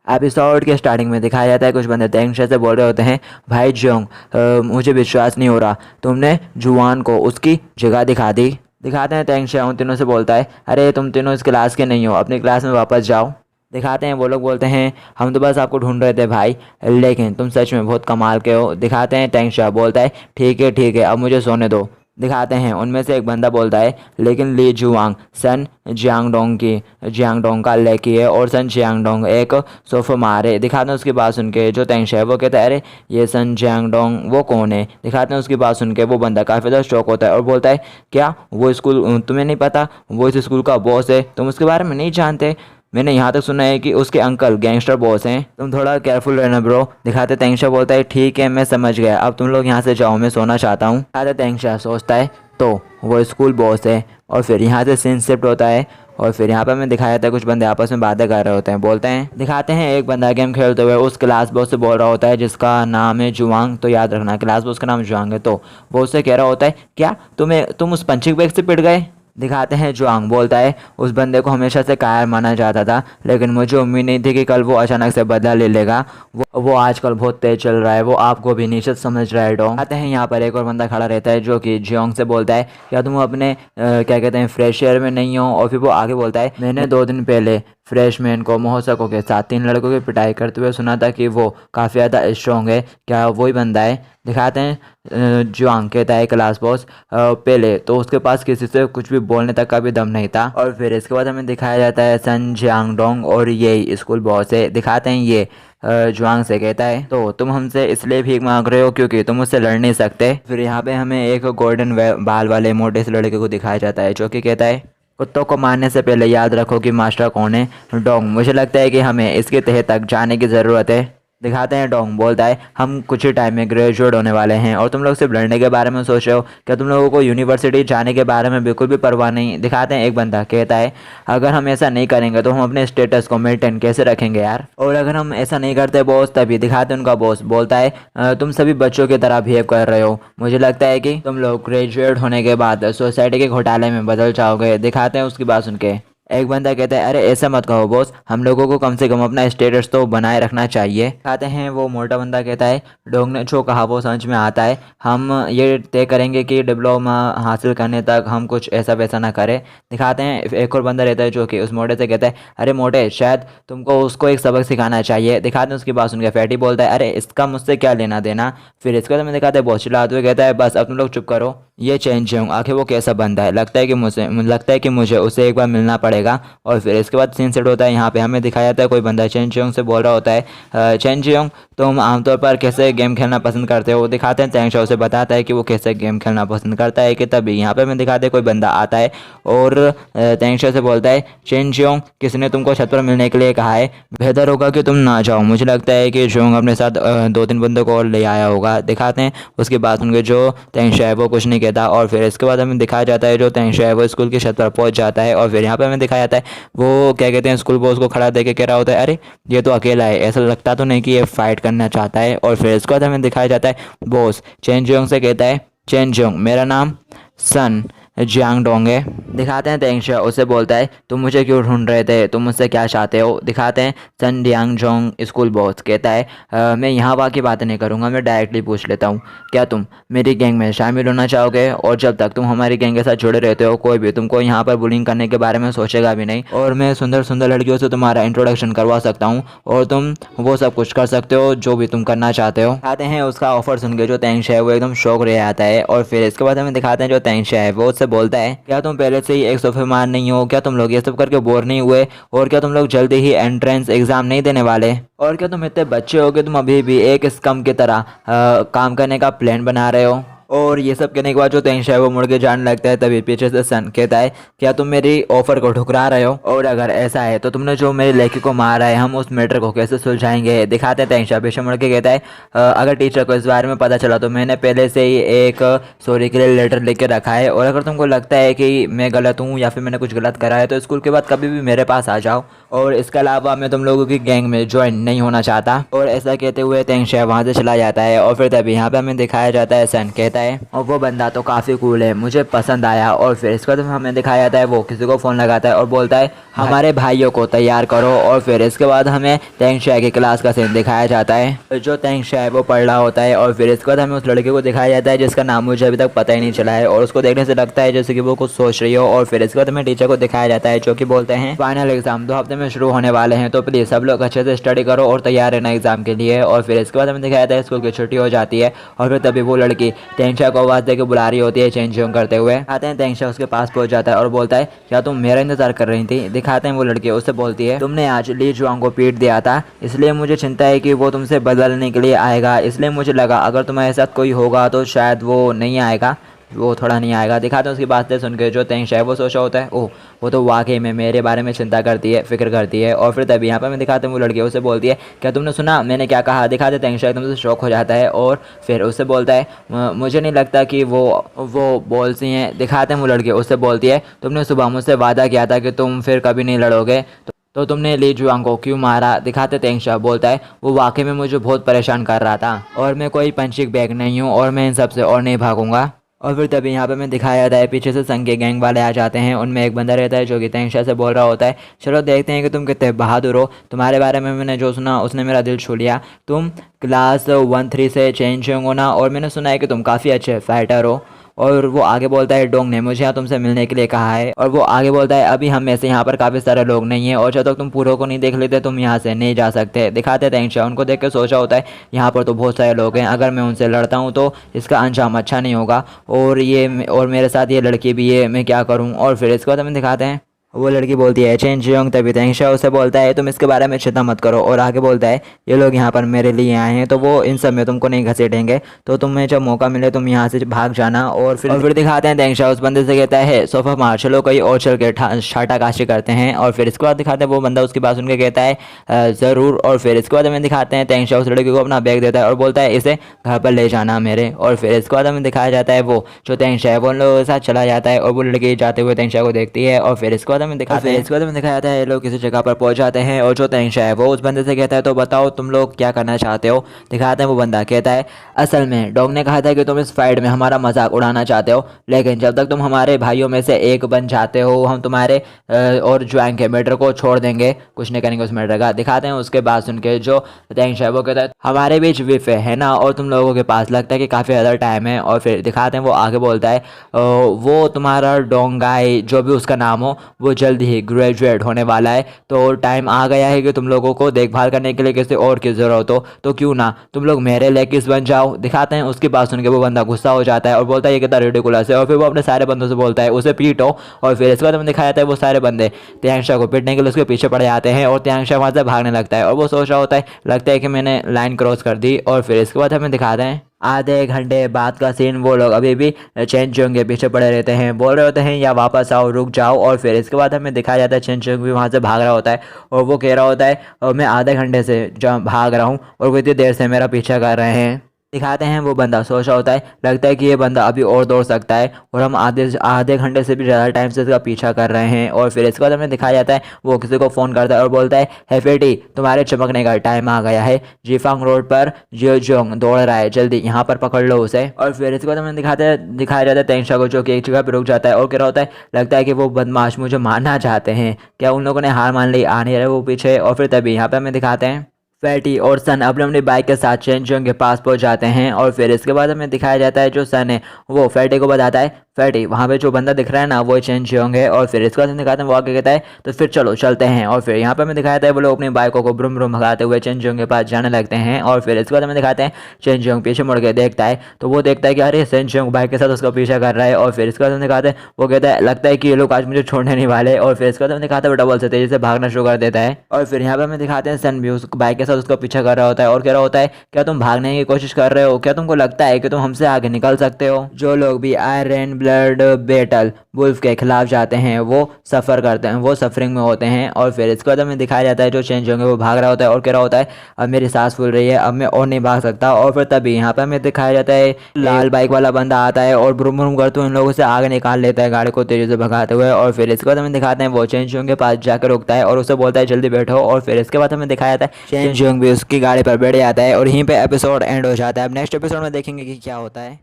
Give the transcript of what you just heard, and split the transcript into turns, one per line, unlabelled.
Episode के starting में दिखाया जाता है कुछ बंदे तेंगशा से बोल रहे होते हैं, भाई जोंग, मुझे विश्वास नहीं हो रहा, तुमने जुआन को उसकी जगह दिखा दी। दिखाते हैं तेंगशा उन तीनों से बोलता है, अरे तुम तीनों इस क्लास के नहीं हो, अपनी क्लास में वापस जाओ। दिखाते हैं वो लोग बोलते हैं, हम तो बस आपको ढूंढ रहे थे भाई, लेकिन तुम सच में बहुत कमाल के हो। दिखाते हैं तेंगशा बोलता है, ठीक है अब मुझे सोने दो। दिखाते हैं उनमें से एक बंदा बोलता है, लेकिन ली जुआंग सन जियांगडोंग का लड़की है और सन जियांगडोंग एक सोफा मारे। दिखाते हैं उसकी बात सुन के जो तेंगशा है वो कहता है, अरे ये सन जियांगडोंग वो कौन है। दिखाते हैं उसकी बात सुन के वो बंदा काफ़ी ज़्यादा शौक होता है और बोलता है, क्या वो स्कूल तुम्हें नहीं पता, वो इस स्कूल का बॉस है, तुम उसके बारे में नहीं जानते। मैंने यहाँ तक सुना है कि उसके अंकल गैंगस्टर बॉस हैं, तुम थोड़ा केयरफुल रहना ब्रो। दिखाते तेंगशा बोलता है, ठीक है मैं समझ गया, अब तुम लोग यहाँ से जाओ, मैं सोना चाहता हूँ। दिखाते तेंगशा सोचता है तो वो स्कूल बॉस है और फिर यहाँ से सीन शिफ्ट होता है और फिर यहाँ पर हमें दिखाया जाता है कुछ बंदे आपस में बातें कर रहे होते हैं। बोलते हैं दिखाते हैं एक बंदा गेम खेलते हुए उस क्लास बॉस से बोल रहा होता है जिसका नाम है जुआंग, तो याद रखना क्लास बॉस का नाम जुआंग है। तो वो उससे कह रहा होता है, क्या तुम उस पंचिंग बैग से पिट गए। दिखाते हैं जुआंग बोलता है, उस बंदे को हमेशा से कायर माना जाता था, लेकिन मुझे उम्मीद नहीं थी कि कल वो अचानक से बदला ले लेगा। वो आजकल बहुत तेज चल रहा है, वो आपको भी नीचत समझ रहा है डोंग। आते हैं यहाँ पर एक और बंदा खड़ा रहता है जो कि जियोंग से बोलता है, क्या तुम अपने क्या कहते हैं फ्रेश एयर में नहीं हो। और फिर वो आगे बोलता है, मैंने 2 दिन पहले फ्रेशमैन को मोहसकों के साथ 3 लड़कों की पिटाई करते हुए सुना था कि वो काफ़ी ज़्यादा स्ट्रॉन्ग है, क्या वही बंदा है। दिखाते हैं जुआंग कहता है क्लास बॉस, पहले तो उसके पास किसी से कुछ भी बोलने तक का भी दम नहीं था। और फिर इसके बाद हमें दिखाया जाता है सन जियांगडोंग और ये स्कूल बॉस है। दिखाते हैं ये जुआंग से कहता है, तो तुम हमसे इसलिए भीख मांग रहे हो क्योंकि तुम उससे लड़ नहीं सकते। फिर यहाँ पे हमें एक गोल्डन बाल वाले मोटे से लड़के को दिखाया जाता है जो कि कहता है, कुत्तों को मारने से पहले याद रखो कि मास्टर कौन है। डोंग, मुझे लगता है कि हमें इसके तह तक जाने की ज़रूरत है। दिखाते हैं डोंग बोलता है, हम कुछ ही टाइम में ग्रेजुएट होने वाले हैं और तुम लोग सिर्फ लड़ने के बारे में सोच रहे हो, क्या तुम लोगों को यूनिवर्सिटी जाने के बारे में बिल्कुल भी परवाह नहीं। दिखाते हैं एक बंदा कहता है, अगर हम ऐसा नहीं करेंगे तो हम अपने स्टेटस को मेंटेन कैसे रखेंगे यार, और अगर हम ऐसा नहीं करते बॉस तभी। दिखाते हैं उनका बॉस बोलता है, तुम सभी बच्चों की तरह बिहेव कर रहे हो, मुझे लगता है कि तुम लोग ग्रेजुएट होने के बाद सोसाइटी के घोटाले में बदल जाओगे। दिखाते हैं उसकी बात सुन के एक बंदा कहता है, अरे ऐसा मत कहो बॉस, हम लोगों को कम से कम अपना स्टेटस तो बनाए रखना चाहिए। कहते हैं वो मोटा बंदा कहता है, डोंग ने जो कहा वो समझ में आता है, हम ये तय करेंगे कि डिप्लोमा हासिल करने तक हम कुछ ऐसा वैसा ना करें। दिखाते हैं एक और बंदा रहता है जो कि उस मोटे से कहता है, अरे मोटे शायद तुमको उसको एक सबक सिखाना चाहिए। दिखाते हैं उसकी बात सुन के फैटी बोलता है, अरे इसका मुझसे क्या लेना देना। फिर इसके बाद हमें दिखाते हैं बहुत चिल्लाते हुए कहता है, बस अब तुम लोग चुप करो, ये चेंज हूँ आखिर वो कैसा बंदा है, लगता है कि मुझे उसे एक बार मिलना पड़ेगा। और फिर इसके बाद सीन सेट होता है, यहाँ पे हमें दिखाया जाता है कोई बंदा चेन जियोंग से बोल रहा होता है, चेन जियोंग तुम आमतौर पर कैसे गेम खेलना पसंद करते हो। दिखाते हैं तेंगशा उसे बताता है कि वो कैसे गेम खेलना पसंद करता है। कि तभी यहाँ पे हमें दिखाते हैं कोई बंदा आता है और तेंगशा से बोलता है, चेन जियोंग किसने तुमको छत पर मिलने के लिए कहा है, बेहतर होगा कि तुम ना जाओ, मुझे लगता है कि जियोंग अपने साथ 2-3 बंदों को और ले आया होगा। दिखाते हैं उसकी बात सुनकर जो तेंगशा है वो कुछ नहीं कहता। और फिर इसके बाद हमें दिखाया जाता है जो तेंगशा है वो स्कूल की छत पर पहुंच जाता है। और फिर यहाँ पे हमें दिखाया जाता है वो क्या कहते हैं स्कूल बॉस को खड़ा देख के कह रहा होता है, अरे ये तो अकेला है, ऐसा लगता तो नहीं कि ये फाइट करना चाहता है। और फिर इसके बाद हमें दिखाया जाता है बॉस चेन जियोंग से कहता है, चेन जियोंग मेरा नाम सन जियांगडोंग है। दिखाते हैं तेंगशा उसे बोलता है, तुम मुझे क्यों ढूंढ रहे थे, तुम मुझसे क्या चाहते हो। दिखाते हैं सन जियांगडोंग स्कूल बॉस कहता है, मैं यहाँ वहाँ की बातें नहीं करूँगा, मैं डायरेक्टली पूछ लेता हूँ, क्या तुम मेरी गैंग में शामिल होना चाहोगे। और जब तक तुम हमारी गैंग के साथ जुड़े रहते हो कोई भी तुमको यहाँ पर बुलिंग करने के बारे में सोचेगा भी नहीं, और मैं सुंदर सुंदर लड़कियों से तुम्हारा इंट्रोडक्शन करवा सकता हूँ और तुम वो सब कुछ कर सकते हो जो भी तुम करना चाहते हो। दिखाते हैं उसका ऑफर सुन के जो तेंगशा है वो एकदम शौक रह आता है। और फिर इसके बाद हमें दिखाते हैं जो तेंगशा है वो उससे बोलता है, क्या तुम पहले से ही एक सोफेमान नहीं हो, क्या तुम लोग ये सब करके बोर नहीं हुए, और क्या तुम लोग जल्दी ही एंट्रेंस एग्जाम नहीं देने वाले, और क्या तुम इतने बच्चे हो कि तुम अभी भी एक स्कम की तरह काम करने का प्लान बना रहे हो। और ये सब कहने के बाद जो तेंगशा है वो मुड़ के जाने लगता है। तभी पीछे से सन कहता है, क्या तुम मेरी ऑफर को ठुकरा रहे हो, और अगर ऐसा है तो तुमने जो मेरे लड़की को मारा है हम उस मैटर को कैसे सुलझाएंगे। दिखाते हैं तेंगशा पीछे मुड़ के कहता है, अगर टीचर को इस बारे में पता चला तो मैंने पहले से ही एक सॉरी के लिए लेटर लिख के रखा है, और अगर तुमको लगता है कि मैं गलत हूँ या फिर मैंने कुछ गलत करा है तो स्कूल के बाद कभी भी मेरे पास आ जाओ, और इसके अलावा मैं तुम लोगों की गैंग में ज्वाइन नहीं होना चाहता। और ऐसा कहते हुए तेंगशा वहाँ से चला जाता है। और फिर तभी यहाँ पे हमें दिखाया जाता है सन कहता जाता है और वो बंदा तो काफ़ी कूल है, मुझे पसंद आया। और फिर इसके बाद हमें दिखाया जाता है वो किसी को फ़ोन लगाता है और बोलता है हमारे भाइयों को तैयार करो। और फिर इसके बाद हमें तेंगशाई की क्लास का सीन दिखाया जाता है, जो तेंगशाई वो पढ़ रहा होता है। और फिर इसके बाद हमें उस लड़के को दिखाया जाता है जिसका नाम मुझे अभी तक पता ही नहीं चला है, और उसको देखने से लगता है जैसे कि वो कुछ सोच रही हो। और फिर इसके बाद हमें टीचर को दिखाया जाता है जो कि बोलते हैं फाइनल एग्जाम 2 हफ्ते में शुरू होने वाले हैं, तो प्लीज़ सब लोग अच्छे से स्टडी करो और तैयार रहना एग्जाम के लिए। और फिर इसके बाद हमें दिखाया जाता है स्कूल की छुट्टी हो जाती है और फिर तभी वो लड़की तेंगशा को आवाज़ देकर बुला रही होती है चेंजिंग करते हुए। आते हैं तेंगशा उसके पास पहुंच जाता है और बोलता है क्या तुम मेरा इंतजार कर रही थी। दिखाते हैं वो लड़की उससे बोलती है तुमने आज ली जुआंग को पीट दिया था, इसलिए मुझे चिंता है कि वो तुमसे बदलने के लिए आएगा, इसलिए मुझे लगा अगर तुम्हारे साथ कोई होगा तो शायद वो नहीं आएगा, वो थोड़ा नहीं आएगा। दिखाते हैं उसकी बातें सुन के जो तेंगशा है वो सोचा होता है ओह वो तो वाकई में मेरे बारे में चिंता करती है, फिक्र करती है। और फिर तभी यहाँ पर मैं दिखाते हैं वो लड़की उससे बोलती है क्या तुमने सुना मैंने क्या कहा। दिखाते तेंगशा एकदम से शौक हो जाता है और फिर उससे बोलता है मुझे नहीं लगता कि वो बोलती हैं। दिखाते हैं वो लड़की उससे बोलती है तुमने सुबह मुझसे वादा किया था कि तुम फिर कभी नहीं लड़ोगे, तो तुमने ली जुआंग को क्यों मारा। दिखाते तेंगशा बोलता है वो वाकई में मुझे बहुत परेशान कर रहा था और मैं कोई पंचिंग बैग नहीं हूँ और मैं इन सब से और नहीं भागूंगा। और फिर तभी यहाँ पे मैं दिखाया जाता है पीछे से संग के गैंग वाले आ जाते हैं, उनमें एक बंदा रहता है जो कि तेंगशा से बोल रहा होता है चलो देखते हैं कि तुम कितने बहादुर हो, तुम्हारे बारे में मैंने जो सुना उसने मेरा दिल छू लिया, तुम क्लास 1-3 से चेंज हो ना, और मैंने सुना है कि तुम काफ़ी अच्छे फाइटर हो। और वो आगे बोलता है डोंग ने मुझे यहाँ तुमसे मिलने के लिए कहा है। और वो आगे बोलता है अभी हम में से यहाँ पर काफ़ी सारे लोग नहीं हैं और जब तक तुम पूरों को नहीं देख लेते तुम यहाँ से नहीं जा सकते। दिखाते तेंगशा उनको देख के सोचा होता है यहाँ पर तो बहुत सारे लोग हैं, अगर मैं उनसे लड़ता हूँ तो इसका अंजाम अच्छा नहीं होगा, और मेरे साथ ये लड़की भी है, मैं क्या करूँ। और फिर इसके बाद हमें दिखाते हैं वो लड़की बोलती है चेंजियोंग, तभी तेंगशा उसे बोलता है तुम इसके बारे में चिंता मत करो, और आगे बोलता है ये लोग यहाँ पर मेरे लिए आए हैं तो वो इन सब में तुमको नहीं घसीटेंगे, तो तुम्हें जब मौका मिले तुम यहाँ से भाग जाना। और फिर दिखाते हैं तेंगशा उस बंदे से कहता है सोफा मार चलो कहीं और चल के छाटा काशी करते हैं। और फिर इसके बाद दिखाते हैं वो बंदा उसकी बात सुन के कहता है ज़रूर। और फिर इसके बाद हमें दिखाते हैं तेंगशा उस लड़की को अपना बैग देता है और बोलता है इसे घर पर ले जाना मेरे। और फिर इसके बाद हमें दिखाया जाता है वो जो तेंगशा है वो उन लोगों के साथ चला जाता है और वो लड़की जाते हुए तेंगशा को देखती है। और फिर इसके बाद हमें दिखाते हैं दिखाया जाता है लोग किसी जगह पर पहुंच जाते हैं और जो तेंगशा है वो उस बंदे से कहता है तो बताओ तुम लोग क्या करना चाहते हो। दिखाते हैं वो बंदा कहता है असल में डॉग ने कहा था कि तुम इस फाइट में हमारा मजाक उड़ाना चाहते हो, लेकिन जब तक तुम हमारे भाइयों में से एक बन जाते हो हम तुम्हारे और जुआंग के मैटर को छोड़ देंगे, कुछ नहीं करेंगे उस मैटर का। दिखाते हैं उसके बाद सुन के जो तेंगशा है वो कहता है हमारे बीच विफ है ना, और तुम लोगों के पास लगता है कि काफ़ी ज़्यादा टाइम है। और फिर दिखाते हैं वो आगे बोलता है वो तुम्हारा डोंगाई जो भी उसका नाम हो वो जल्द ही ग्रेजुएट होने वाला है, तो टाइम आ गया है कि तुम लोगों को देखभाल करने के लिए किसी और की ज़रूरत हो, तो क्यों ना तुम लोग मेरे लेकिस बन जाओ। दिखाते हैं उसकी बात सुन के वो बंदा गुस्सा हो जाता है और बोलता है ये कितना रिडिकुलस है, और फिर वो अपने सारे बंदों से बोलता है उसे पीटो। और फिर इसके बाद हमें दिखाया जाता है वो सारे बंदे तेंगशा को पीटने के लिए उसके पीछे पड़ जाते हैं और तेंगशा वहाँ से भागने लगता है और वो सोच रहा होता है लगता है कि मैंने लाइन क्रॉस कर दी। और फिर इसके बाद हमें दिखाते हैं आधे घंटे बाद का सीन, वो लोग अभी भी चेंजियोंग के पीछे पड़े रहते हैं, बोल रहे होते हैं या वापस आओ रुक जाओ। और फिर इसके बाद हमें दिखाया जाता है चेंजियोंग भी वहाँ से भाग रहा होता है और वो कह रहा होता है मैं आधे घंटे से भाग रहा हूँ और वो इतनी देर से मेरा पीछा कर रहे हैं। दिखाते हैं वो बंदा सोच रहा होता है लगता है कि ये बंदा अभी और दौड़ सकता है और हम आधे घंटे से भी ज़्यादा टाइम से इसका पीछा कर रहे हैं। और फिर इसके बाद हमें दिखाया जाता है वो किसी को फ़ोन करता है और बोलता है हेफेटी तुम्हारे चमकने का टाइम आ गया है, जीफांग रोड पर जियोजोंग दौड़ रहा है, जल्दी यहाँ पर पकड़ लो उसे। और फिर इसके बाद हमें दिखाया जाता है तेंगशा को जो कि एक जगह पर रुक जाता है और कह रहा होता है लगता है कि वो बदमाश मुझे मारना चाहते हैं, क्या उन लोगों ने हार मान ली, आ नहीं रहे वो पीछे। और फिर तभी यहाँ पर हमें दिखाते हैं फैटी और सन अपने अपनी बाइक के साथ चेंजियोंग के पास पहुंच जाते हैं। और फिर इसके बाद हमें दिखाया जाता है जो सन है वो फैटी को बताता है फैटी वहाँ पे जो बंदा दिख रहा है ना वो चेंजियोंग है। और फिर इसके बाद हमें दिखाते हैं वो आगे कहता है तो फिर चलो चलते हैं। और फिर यहाँ पे हमें दिखाया जाता है वो लोग अपनी बाइकों को ब्रुम ब्रुम भगाते हुए चेंजियोंग के पास जाने लगते हैं। और फिर इसके बाद हमें दिखाते हैं चेंजियोंग पीछे मुड़ के देखता है तो वो देखता है कि अरे चेंजियोंग बाइक के साथ उसका पीछा कर रहा है। और फिर इसके बाद हमें दिखाते हैं वो कहता है लगता है कि ये लोग आज मुझे छोड़ने नहीं वाले। और फिर इसके बाद हमें दिखाते हैं वो डबल से तेजी से भागना शुरू कर देता है। और फिर यहाँ पे हमें दिखाते हैं सन भी उस बाइक के साथ उसका पीछा कर रहा होता है और कह रहा होता है क्या तुम भागने की कोशिश कर रहे हो, क्या तुमको लगता है कि तुम हमसे आगे निकल सकते हो। जो लोग भी आयरन ब्लड बेटल वुल्फ के खिलाफ जाते हैं वो सफ़र करते हैं, वो सफरिंग में होते हैं। और फिर इसके बाद हमें दिखाया जाता है जो चेंजियोंग है वो भाग रहा होता है और कह रहा होता है अब मेरी सांस फूल रही है, अब मैं और नहीं भाग सकता। और फिर तभी यहाँ पे हमें दिखाया जाता है लाल बाइक वाला बंदा आता है और ब्रुम ब्रुम करते हुए इन लोगों से आगे निकाल लेता है गाड़ी को तेजी से भगाते हुए। और फिर इसके बाद हमें दिखाते हैं वो चेंजियोंग के पास जाकर रुकता है और उसे बोलता है जल्दी बैठो। और फिर इसके बाद हमें दिखाया जाता है चेंजियोंग भी उसकी गाड़ी पर बैठ जाता है और यहीं पे एपिसोड एंड हो जाता है। अब नेक्स्ट एपिसोड में देखेंगे कि क्या होता है।